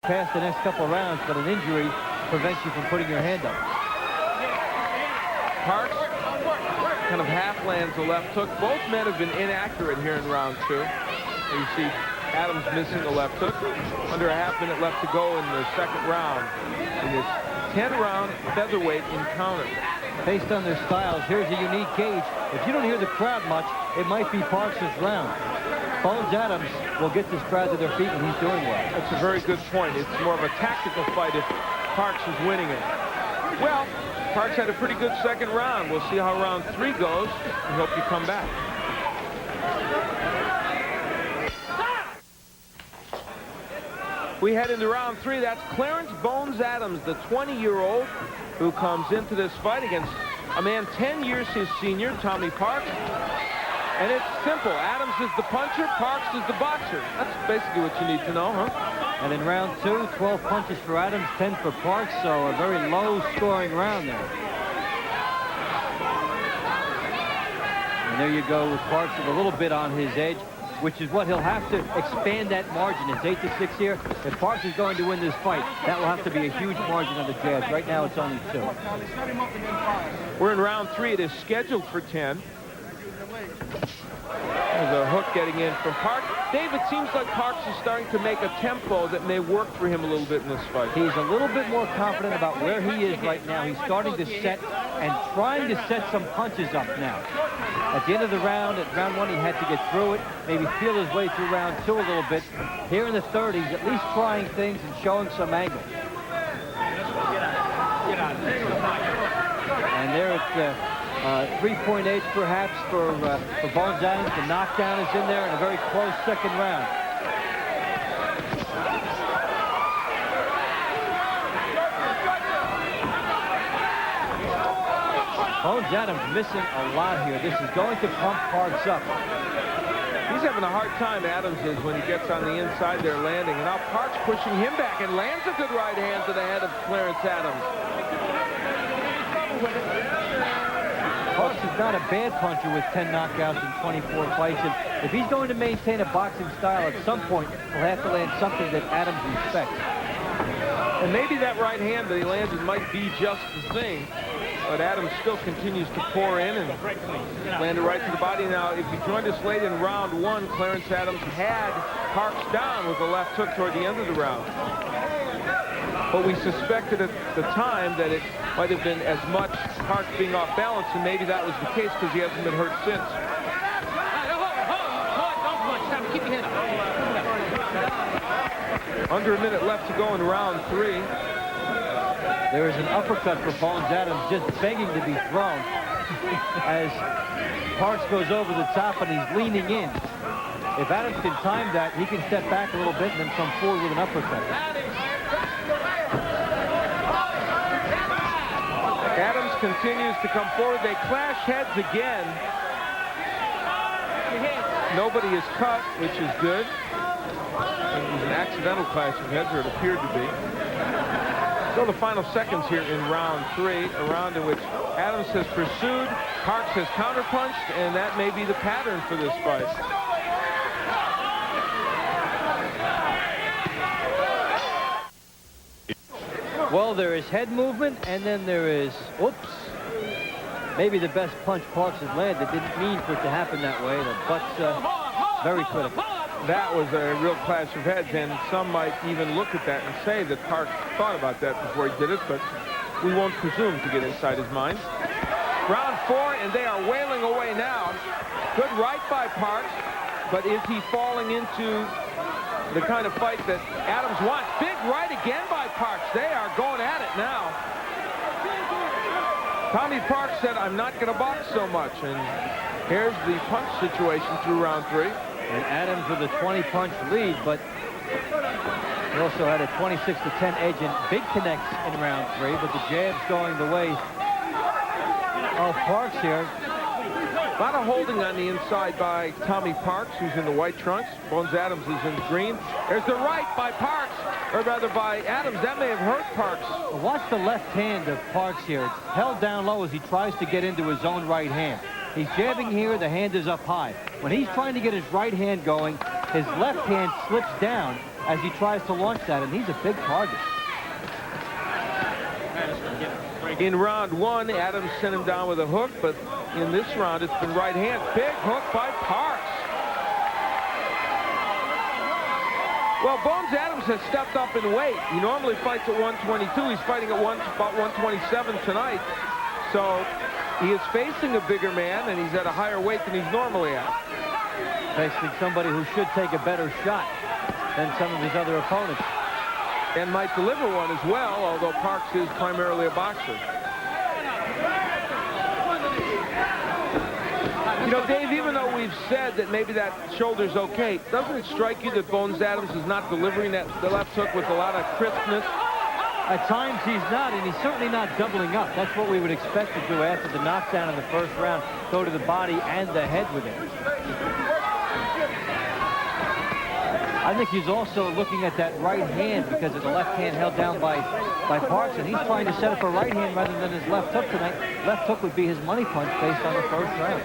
past the next couple of rounds, but an injury prevents you from putting your hand up. Parks kind of half lands a left hook. Both men have been inaccurate here in round 2. You see Adams missing a left hook. Under a half minute left to go in the second round in this 10-round featherweight encounter. Based on their styles, here's a unique gauge. If you don't hear the crowd much, it might be Parks' round. Bones Adams will get this crowd to their feet when he's doing well. That's a very good point. It's more of a tactical fight if Parks is winning it. Well, Parks had a pretty good second round. We'll see how round 3 goes. We hope you come back. We head into round 3. That's Clarence Bones Adams, the 20-year-old who comes into this fight against a man 10 years his senior, Tommy Parks. And it's simple. Adams is the puncher, Parks is the boxer. That's basically what you need to know, huh? And in round 2, 12 punches for Adams, 10 for Parks, so a very low-scoring round there. And there you go with Parks with a little bit on his edge, which is what he'll have to expand that margin. It's 8-6 here. If Parks is going to win this fight, that will have to be a huge margin on the jabs. Right now, it's only 2. We're in round 3. It is scheduled for 10. There's a hook getting in from Parks. Dave, it seems like Parks is starting to make a tempo that may work for him a little bit in this fight. He's a little bit more confident about where he is right now. He's starting to set and trying to set some punches up now. At the end of the round, at round 1, he had to get through it, maybe feel his way through round 2 a little bit. Here in the third, he's at least trying things and showing some angles. And there it's 3.8 perhaps for Bones Adams. The knockdown is in there in a very close second round. Bones Adams missing a lot here. This is going to pump Parks up. He's having a hard time, Adams is, when he gets on the inside there landing. And now Parks pushing him back and lands a good right hand to the head of Clarence Adams. Parks is not a bad puncher with 10 knockouts in 24 fights. And if he's going to maintain a boxing style, at some point, he'll have to land something that Adams respects. And maybe that right hand that he landed might be just the thing. But Adams still continues to pour in and land it right to the body. Now, if you joined us late in round 1, Clarence Adams had Parks down with a left hook toward the end of the round. But we suspected at the time that it might have been as much Parks being off balance, and maybe that was the case because he hasn't been hurt since. Under a minute left to go in round 3. There is an uppercut for Bones Adams just begging to be thrown as Parks goes over the top and he's leaning in. If Adams can time that, he can step back a little bit and then come forward with an uppercut. Adams continues to come forward. They clash heads again. Nobody is cut, which is good. It was an accidental clash of heads, or it appeared to be. So the final seconds here in round 3, a round in which Adams has pursued, Parks has counterpunched, and that may be the pattern for this fight. Well, there is head movement, and then there is, oops, maybe the best punch Parks has landed. Didn't mean for it to happen that way. The butt's very critical. That was a real clash of heads, and some might even look at that and say that Parks thought about that before he did it, but we won't presume to get inside his mind. Round 4, and they are wailing away now. Good right by Parks, but is he falling into the kind of fight that Adams wants? Big right again by Parks. They are going at it now. Tommy Parks said, "I'm not going to box so much," and here's the punch situation through round 3. And Adams with a 20-punch lead, but he also had a 26-10 edge in big connects in round 3, but the jab's going the way of Parks here. A lot of holding on the inside by Tommy Parks, who's in the white trunks. Bones Adams is in green. There's the right by Parks, or rather by Adams. That may have hurt Parks. Watch the left hand of Parks here. It's held down low as he tries to get into his own right hand. He's jabbing here, the hand is up high. When he's trying to get his right hand going, his left hand slips down, as he tries to launch that, and he's a big target. In round one, Adams sent him down with a hook, but in this round, it's been right hand. Big hook by Parks. Well, Bones Adams has stepped up in weight. He normally fights at 122. He's fighting at about 127 tonight. So he is facing a bigger man, and he's at a higher weight than he's normally at. Facing somebody who should take a better shot than some of his other opponents. And might deliver one as well, although Parks is primarily a boxer. You know, Dave, even though we've said that maybe that shoulder's okay, doesn't it strike you that Bones Adams is not delivering the left hook with a lot of crispness? At times he's not, and he's certainly not doubling up. That's what we would expect to do after the knockdown in the first round. Go to the body and the head with it. I think he's also looking at that right hand because of the left hand held down by Parks, and he's trying to set up a right hand rather than his left hook tonight. Left hook would be his money punch based on the first round.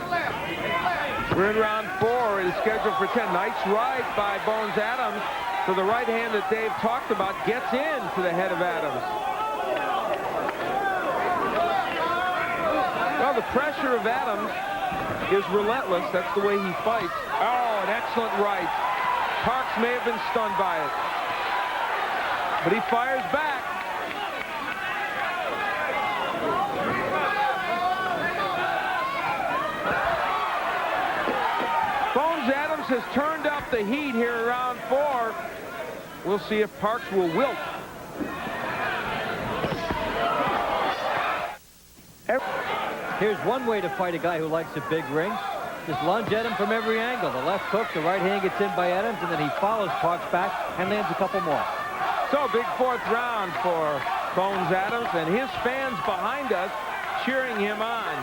We're in round 4. It is scheduled for 10. Nice right by Bones Adams. So the right hand that Dave talked about gets into the head of Adams. Well, the pressure of Adams is relentless. That's the way he fights. Oh, an excellent right. Parks may have been stunned by it, but he fires back. Bones Adams has turned up the heat here in round 4. We'll see if Parks will wilt. Here's one way to fight a guy who likes a big ring. Just lunge at him from every angle. The left hook, the right hand gets in by Adams, and then he follows Parks back and lands a couple more. So big 4th round for Bones Adams, and his fans behind us cheering him on.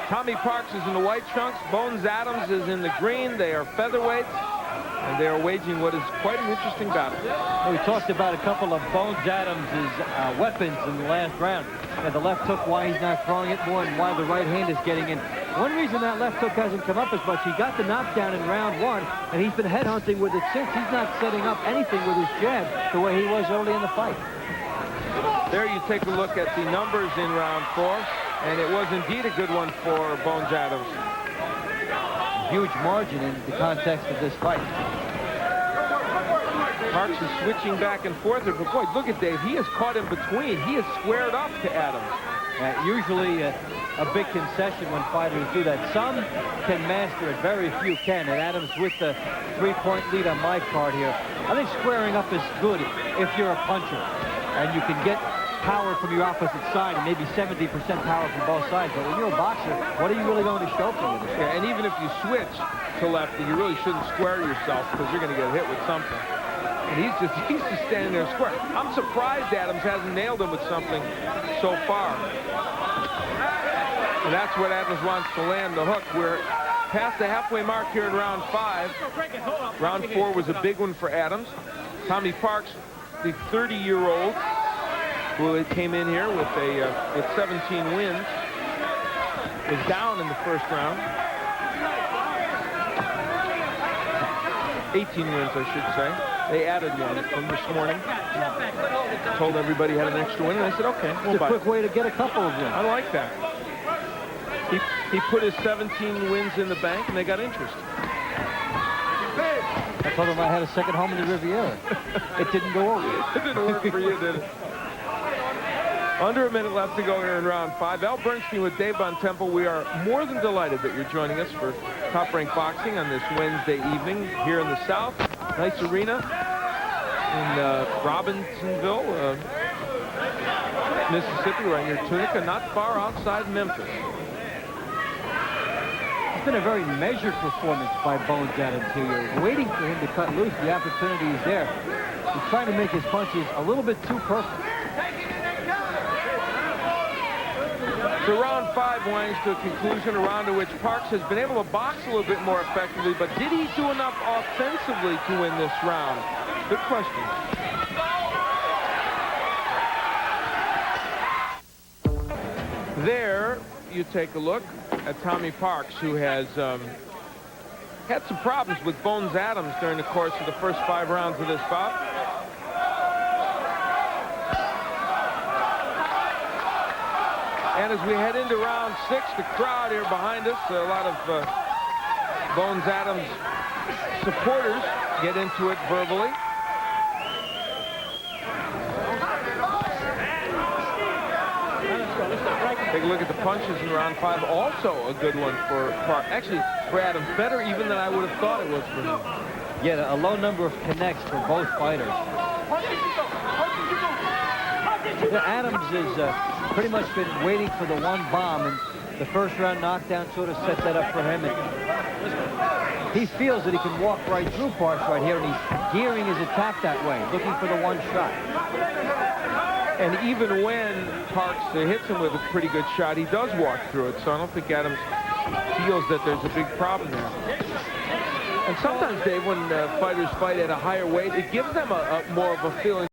Tommy Parks is in the white trunks. Bones Adams is in the green. They are featherweights, and they are waging what is quite an interesting battle. We talked about a couple of Bones Adams' weapons in the last round. The left hook, why he's not throwing it more, and why the right hand is getting in. One reason that left hook hasn't come up as much, he got the knockdown in round 1, and he's been headhunting with it since. He's not setting up anything with his jab the way he was early in the fight. There you take a look at the numbers in round 4, and it was indeed a good one for Bones Adams. Huge margin in the context of this fight. Parks is switching back and forth, but boy, look at Dave. He is caught in between. He is squared up to Adams. Usually a big concession when fighters do that. Some can master it, very few can. And Adams with the 3-point lead on my card here. I think squaring up is good if you're a puncher. And you can get power from your opposite side and maybe 70% power from both sides. But when you're a boxer, what are you really going to show for this? Yeah, and even if you switch to lefty, you really shouldn't square yourself because you're going to get hit with something. And he's just standing there square. I'm surprised Adams hasn't nailed him with something so far. And that's what Adams wants to land, the hook. We're past the halfway mark here in round 5. Round 4 was a big one for Adams. Tommy Parks, the 30-year-old, who came in here with 17 wins, was down in the first round. 18 wins, I should say. They added one from this morning. Told everybody had an extra win, and I said, okay, we'll buy it. It's a quick way to get a couple of wins. I like that. He put his 17 wins in the bank, and they got interest. I told him I had a second home in the Riviera. It didn't go over. It didn't work for you, did it? Under a minute left to go here in round 5. Al Bernstein with Dave Bontempo. We are more than delighted that you're joining us for Top Rank Boxing on this Wednesday evening here in the South. Nice arena in Robinsonville, Mississippi, right near Tunica, not far outside Memphis. It's been a very measured performance by Bones Adams here. You're waiting for him to cut loose. The opportunity is there. He's trying to make his punches a little bit too perfect. So round 5 winds to a conclusion, a round in which Parks has been able to box a little bit more effectively, but did he do enough offensively to win this round? Good question. There you take a look at Tommy Parks, who has had some problems with Bones Adams during the course of the first 5 rounds of this bout. And as we head into round 6, the crowd here behind us, a lot of Bones Adams supporters get into it verbally. Take a look at the punches in round 5. Also a good one for Clark. Actually, for Adams, better even than I would have thought it was for him. Yeah, a low number of connects for both fighters. Adams has pretty much been waiting for the one bomb, and the first round knockdown sort of set that up for him. And he feels that he can walk right through Parks right here, and he's gearing his attack that way, looking for the one shot. And even when Parks hits him with a pretty good shot, he does walk through it, so I don't think Adams feels that there's a big problem there. And sometimes, Dave, when fighters fight at a higher weight, it gives them more of a feeling